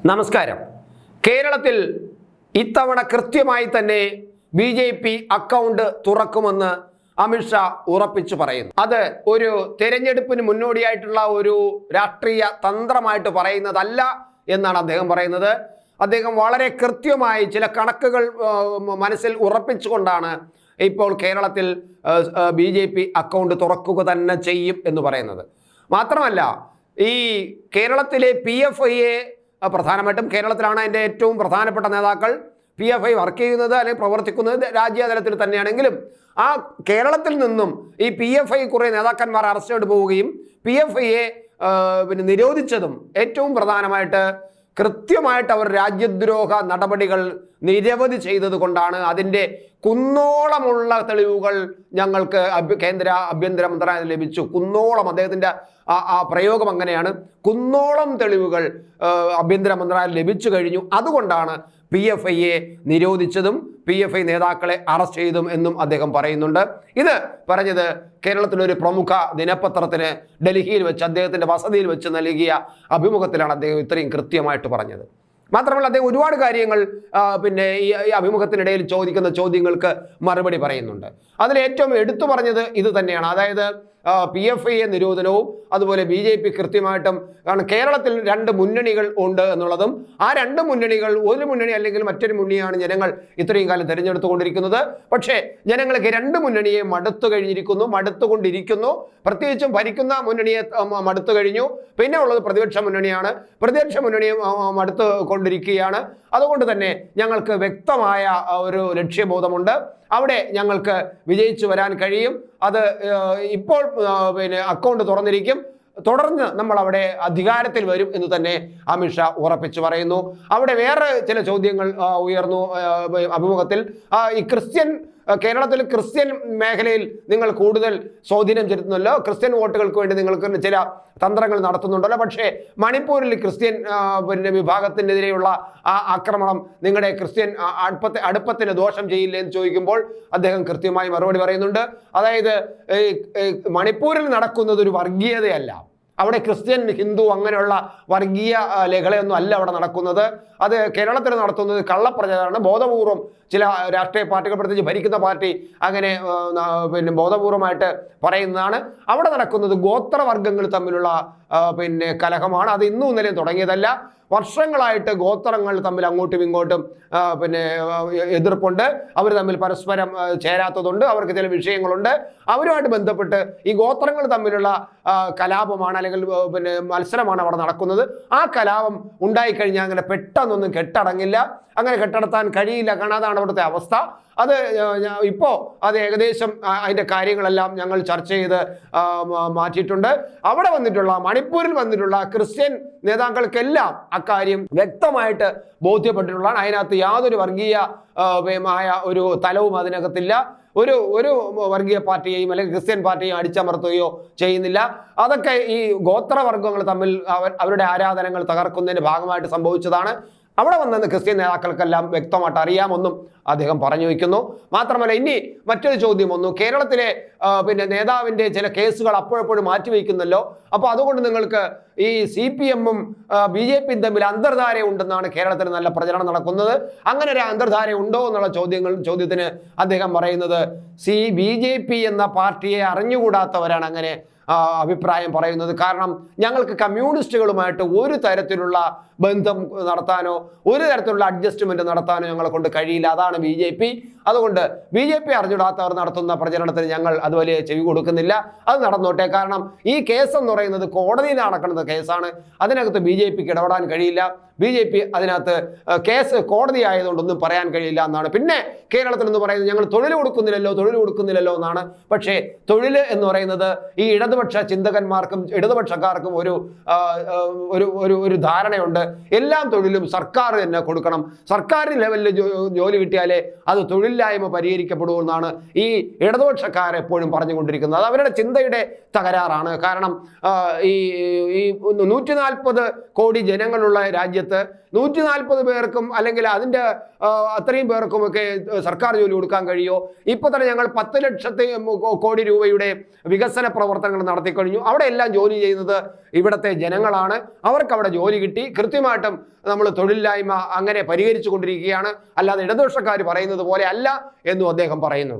നമസ്കാരം. കേരളത്തിൽ ഇത്തവണ കൃത്യമായി തന്നെ BJP അക്കൗണ്ട് തുറക്കുമെന്ന് അമിത്ഷാ ഉറപ്പിച്ചു പറയുന്നു. അത് ഒരു തെരഞ്ഞെടുപ്പിന് മുന്നോടിയായിട്ടുള്ള ഒരു രാഷ്ട്രീയ തന്ത്രമായിട്ട് പറയുന്നതല്ല എന്നാണ് അദ്ദേഹം പറയുന്നത്. അദ്ദേഹം വളരെ കൃത്യമായി ചില കണക്കുകൾ മനസ്സിൽ ഉറപ്പിച്ചുകൊണ്ടാണ് ഇപ്പോൾ കേരളത്തിൽ BJP അക്കൗണ്ട് തുറക്കുക തന്നെ ചെയ്യും എന്ന് പറയുന്നത്. മാത്രമല്ല, ഈ കേരളത്തിലെ PFIയെ പ്രധാനമായിട്ടും കേരളത്തിലാണ് അതിൻ്റെ ഏറ്റവും പ്രധാനപ്പെട്ട നേതാക്കൾ PFI വർക്ക് ചെയ്യുന്നത് അല്ലെങ്കിൽ പ്രവർത്തിക്കുന്നത് രാജ്യതലത്തിൽ തന്നെയാണെങ്കിലും ആ കേരളത്തിൽ നിന്നും ഈ PFI കുറേ നേതാക്കന്മാർ അറസ്റ്റ് ചെയ്ത് പോവുകയും PFIയെ നിരോധിച്ചതും ഏറ്റവും പ്രധാനമായിട്ട് കൃത്യമായിട്ട് അവർ രാജ്യദ്രോഹ നടപടികൾ നിരവധി ചെയ്തത് കൊണ്ടാണ്. അതിൻ്റെ കുന്നോളമുള്ള തെളിവുകൾ ഞങ്ങൾക്ക് കേന്ദ്ര ആഭ്യന്തര മന്ത്രാലയം ലഭിച്ചു. കുന്നോളം, അദ്ദേഹത്തിൻ്റെ ആ പ്രയോഗം അങ്ങനെയാണ്. കുന്നോളം തെളിവുകൾ ആഭ്യന്തര മന്ത്രാലയം ലഭിച്ചു കഴിഞ്ഞു. അതുകൊണ്ടാണ് PFIയെ നിരോധിച്ചതും PFI നേതാക്കളെ അറസ്റ്റ് ചെയ്തും എന്നും അദ്ദേഹം പറയുന്നുണ്ട്. ഇത് പറഞ്ഞത് കേരളത്തിലൊരു പ്രമുഖ ദിനപത്രത്തിന് ഡൽഹിയിൽ വെച്ച് അദ്ദേഹത്തിൻ്റെ വസതിയിൽ വെച്ച് നൽകിയ അഭിമുഖത്തിലാണ് അദ്ദേഹം ഇത്രയും കൃത്യമായിട്ട് പറഞ്ഞത്. മാത്രമല്ല, അദ്ദേഹം ഒരുപാട് കാര്യങ്ങൾ ഈ അഭിമുഖത്തിനിടയിൽ ചോദിക്കുന്ന ചോദ്യങ്ങൾക്ക് മറുപടി പറയുന്നുണ്ട്. അതിലേറ്റവും എടുത്തു പറഞ്ഞത് ഇത് തന്നെയാണ്. അതായത് PFIയെ നിരോധനവും അതുപോലെ BJP കൃത്യമായിട്ടും, കാരണം കേരളത്തിൽ രണ്ട് മുന്നണികൾ ഉണ്ട് എന്നുള്ളതും ആ രണ്ട് മുന്നണികൾ ഒരു മുന്നണി അല്ലെങ്കിൽ മറ്റൊരു മുന്നണിയാണ് ജനങ്ങൾ ഇത്രയും കാലം തിരഞ്ഞെടുത്തുകൊണ്ടിരിക്കുന്നത്. പക്ഷേ ജനങ്ങൾക്ക് രണ്ട് മുന്നണിയെ മടുത്തുകൊണ്ടിരിക്കുന്നു. പ്രത്യേകിച്ചും ഭരിക്കുന്ന മുന്നണിയെ മടുത്തു കഴിഞ്ഞു. പിന്നെ ഉള്ളത് പ്രതിപക്ഷ മുന്നണിയാണ്. പ്രതിപക്ഷ മുന്നണിയെ മടുത്തു കൊണ്ടിരിക്കുകയാണ്. അതുകൊണ്ട് തന്നെ ഞങ്ങൾക്ക് വ്യക്തമായ ഒരു ലക്ഷ്യബോധമുണ്ട്. അവിടെ ഞങ്ങൾക്ക് വിജയിച്ചു വരാൻ കഴിയും. അത് ഇപ്പോൾ അക്കൗണ്ട് തുറന്നിരിക്കും. തുടർന്ന് നമ്മൾ അവിടെ അധികാരത്തിൽ വരും എന്ന് തന്നെ അമിത്ഷാ ഉറപ്പിച്ചു പറയുന്നു. അവിടെ വേറെ ചില ചോദ്യങ്ങൾ ഉയർന്നു അഭിമുഖത്തിൽ. ഈ കേരളത്തിൽ ക്രിസ്ത്യൻ മേഖലയിൽ നിങ്ങൾ കൂടുതൽ സ്വാധീനം ചെലുത്തുന്നല്ലോ, ക്രിസ്ത്യൻ വോട്ടുകൾക്ക് വേണ്ടി നിങ്ങൾക്ക് ചില തന്ത്രങ്ങൾ നടത്തുന്നുണ്ടല്ലോ, പക്ഷേ മണിപ്പൂരിൽ ക്രിസ്ത്യൻ വിഭാഗത്തിനെതിരെയുള്ള ആ ആക്രമണം നിങ്ങളുടെ ക്രിസ്ത്യൻ അടുപ്പത്തിന് ദോഷം ചെയ്യില്ലേ എന്ന് ചോദിക്കുമ്പോൾ അദ്ദേഹം കൃത്യമായി മറുപടി പറയുന്നുണ്ട്. അതായത് മണിപ്പൂരിൽ നടക്കുന്നത് ഒരു വർഗീയതയല്ല, അവിടെ ക്രിസ്ത്യൻ ഹിന്ദു അങ്ങനെയുള്ള വർഗീയ ലഹളയൊന്നും അല്ല അവിടെ നടക്കുന്നത്. അത് കേരളത്തിൽ നടത്തുന്നത് കള്ളപ്രചാരണമാണ്. ബോധപൂർവം ചില രാഷ്ട്രീയ പാർട്ടികൾ, പ്രത്യേകിച്ച് ഭരിക്കുന്ന പാർട്ടി അങ്ങനെ ബോധപൂർവമായിട്ട് പറയുന്നതാണ്. അവിടെ നടക്കുന്നത് ഗോത്രവർഗ്ഗങ്ങൾ തമ്മിലുള്ള കലഹമാണ്. അത് ഇന്നും ഇന്നലെയും തുടങ്ങിയതല്ല. വർഷങ്ങളായിട്ട് ഗോത്രങ്ങൾ തമ്മിൽ അങ്ങോട്ടും ഇങ്ങോട്ടും എതിർപ്പുണ്ട്. അവർ തമ്മിൽ പരസ്പരം ചേരാത്തതുണ്ട്. അവർക്ക് ചില വിഷയങ്ങളുണ്ട്. അവരുമായിട്ട് ബന്ധപ്പെട്ട് ഈ ഗോത്രങ്ങൾ തമ്മിലുള്ള കലാപമാണ് അല്ലെങ്കിൽ മത്സരമാണ് അവിടെ നടക്കുന്നത്. ആ കലാപം ഉണ്ടായിക്കഴിഞ്ഞാൽ അങ്ങനെ പെട്ടെന്നൊന്നും കെട്ടടങ്ങില്ല, അങ്ങനെ കെട്ടടത്താൻ കഴിയില്ല. കാരണം അതാണ് അവിടുത്തെ അവസ്ഥ. അത് ഇപ്പോൾ അത് ഏകദേശം അതിൻ്റെ കാര്യങ്ങളെല്ലാം ഞങ്ങൾ ചർച്ച ചെയ്ത് മാറ്റിയിട്ടുണ്ട്. അവിടെ വന്നിട്ടുള്ള മണിപ്പൂരിൽ വന്നിട്ടുള്ള ക്രിസ്ത്യൻ നേതാക്കൾക്കെല്ലാം അക്കാര്യം വ്യക്തമായിട്ട് ബോധ്യപ്പെട്ടിട്ടുള്ളതാണ്. അതിനകത്ത് യാതൊരു വർഗീയമായ ഒരു തലവും അതിനകത്തില്ല. ഒരു വർഗീയ പാർട്ടിയെയും അല്ലെങ്കിൽ ക്രിസ്ത്യൻ പാർട്ടിയെയും അടിച്ചമർത്തുകയോ ചെയ്യുന്നില്ല. അതൊക്കെ ഈ ഗോത്രവർഗ്ഗങ്ങൾ തമ്മിൽ അവരുടെ ആരാധനകൾ തകർക്കുന്നതിൻ്റെ ഭാഗമായിട്ട് സംഭവിച്ചതാണ്. അവിടെ വന്നത് ക്രിസ്ത്യൻ നേതാക്കൾക്കെല്ലാം വ്യക്തമായിട്ട് അറിയാമെന്നും അദ്ദേഹം പറഞ്ഞു വയ്ക്കുന്നു. മാത്രമല്ല, ഇനി മറ്റൊരു ചോദ്യം വന്നു. കേരളത്തിലെ നേതാവിൻ്റെ ചില കേസുകൾ അപ്പോഴപ്പോഴും മാറ്റിവെക്കുന്നല്ലോ, അപ്പോൾ അതുകൊണ്ട് നിങ്ങൾക്ക് ഈ CPM-ഉം BJP-യും തമ്മിൽ അന്തർധാര ഉണ്ടെന്നാണ് കേരളത്തിൽ നല്ല പ്രചരണം നടക്കുന്നത്. അങ്ങനെ ഒരു അന്തർധാര ഉണ്ടോ എന്നുള്ള ചോദ്യത്തിന് അദ്ദേഹം പറയുന്നത് BJP എന്ന പാർട്ടിയെ അറിഞ്ഞുകൂടാത്തവരാണ് അങ്ങനെ അഭിപ്രായം പറയുന്നത്. കാരണം ഞങ്ങൾക്ക് കമ്മ്യൂണിസ്റ്റുകളുമായിട്ട് ഒരു തരത്തിലുള്ള ബന്ധം നടത്താനോ ഒരു തരത്തിലുള്ള അഡ്ജസ്റ്റ്മെന്റ് നടത്താനോ ഞങ്ങളെ കൊണ്ട് കഴിയില്ല. അതാണ് BJP. അതുകൊണ്ട് BJP അറിഞ്ഞുകൂടാത്തവർ നടത്തുന്ന പ്രചരണത്തിന് ഞങ്ങൾ അതുപോലെ ചെവി കൊടുക്കുന്നില്ല. അത് നടന്നോട്ടെ. കാരണം ഈ കേസ് എന്ന് പറയുന്നത് കോടതിയിൽ നടക്കുന്ന കേസാണ്. അതിനകത്ത് BJPക്ക് ഇടപെടാൻ കഴിയില്ല. BJP അതിനകത്ത് കേസ് കോടതി ആയതുകൊണ്ടൊന്നും പറയാൻ കഴിയില്ല എന്നാണ്. പിന്നെ കേരളത്തിൽ എന്ന് പറയുന്നത് ഞങ്ങൾ തൊഴിൽ കൊടുക്കുന്നില്ലല്ലോ എന്നാണ്. പക്ഷേ തൊഴിൽ എന്ന് പറയുന്നത് ഈ ഇടതുപക്ഷ ചിന്തകന്മാർക്കും ഇടതുപക്ഷക്കാർക്കും ഒരു ധാരണയുണ്ട്. എല്ലാം തൊഴിലും സർക്കാർ തന്നെ കൊടുക്കണം, സർക്കാർ ലെവലിൽ ജോലി കിട്ടിയാലേ അത് തൊഴിലില്ലായ്മ പരിഹരിക്കപ്പെടൂ എന്നാണ് ഈ ഇടതുപക്ഷക്കാർ എപ്പോഴും പറഞ്ഞുകൊണ്ടിരിക്കുന്നത്. അത് അവരുടെ ചിന്തയുടെ തകരാറാണ്. കാരണം ഈ 140 കോടി ജനങ്ങളുള്ള രാജ്യത്ത് 140 പേർക്കും അല്ലെങ്കിൽ അതിൻ്റെ അത്രയും പേർക്കുമൊക്കെ സർക്കാർ ജോലി കൊടുക്കാൻ കഴിയുമോ? ഇപ്പോൾ തന്നെ ഞങ്ങൾ 10 ലക്ഷത്തി കോടി രൂപയുടെ വികസന പ്രവർത്തനങ്ങൾ നടത്തിക്കഴിഞ്ഞു. അവിടെ എല്ലാം ജോലി ചെയ്യുന്നത് ഇവിടുത്തെ ജനങ്ങളാണ്. അവർക്ക് അവിടെ ജോലി കിട്ടി. കൃത്യമായിട്ടും നമ്മൾ തൊഴിലില്ലായ്മ അങ്ങനെ പരിഹരിച്ചു കൊണ്ടിരിക്കുകയാണ്. അല്ലാതെ ഇടതുപക്ഷക്കാർ പറയുന്നത് പോലെ അല്ല എന്നും അദ്ദേഹം പറയുന്നു.